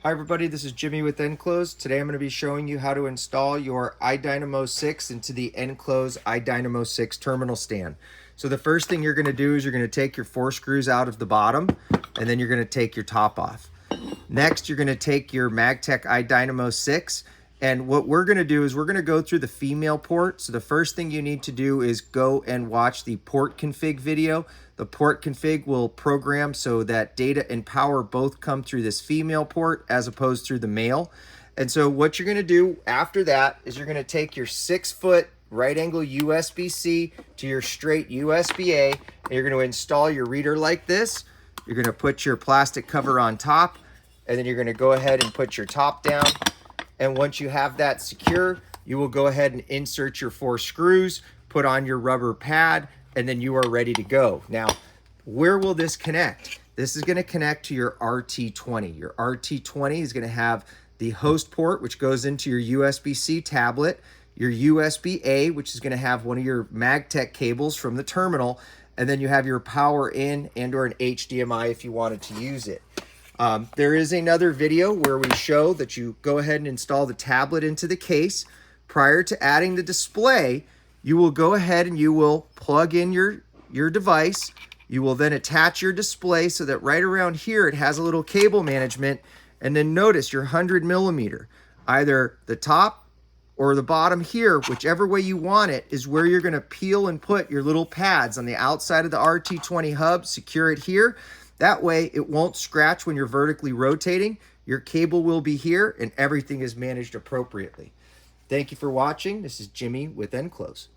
Hi everybody, this is Jimmy with nCLOSE. Today I'm going to be showing you how to install your iDynamo6 into the nCLOSE iDynamo6 terminal stand. So the first thing you're going to do is you're going to take your 4 screws out of the bottom, and then you're going to take your top off. Next, you're going to take your Magtek iDynamo6, and what we're going to do is we're going to go through the female port. So the first thing you need to do is go and watch the port config video. The port config will program so that data and power both come through this female port as opposed through the male. And so what you're going to do after that is you're going to take your 6-foot right angle USB-C to your straight USB-A, and you're going to install your reader like this. You're going to put your plastic cover on top, and then you're going to go ahead and put your top down. And once you have that secure, you will go ahead and insert your 4 screws, put on your rubber pad, and then you are ready to go. Now, where will this connect? This is going to connect to your RT20. Your RT20 is going to have the host port, which goes into your USB-C tablet, your USB-A, which is going to have one of your Magtek cables from the terminal, and then you have your power in and or an HDMI if you wanted to use it. There is another video where we show that you go ahead and install the tablet into the case. Prior to adding the display, you will go ahead and you will plug in your device. You will then attach your display so that right around here it has a little cable management, and then notice your 100mm. Either the top or the bottom here, whichever way you want it, is where you're going to peel and put your little pads on the outside of the RT20 hub. Secure it here. That way it won't scratch when you're vertically rotating. Your cable will be here and everything is managed appropriately. Thank you for watching. This is Jimmy with nCLOSE.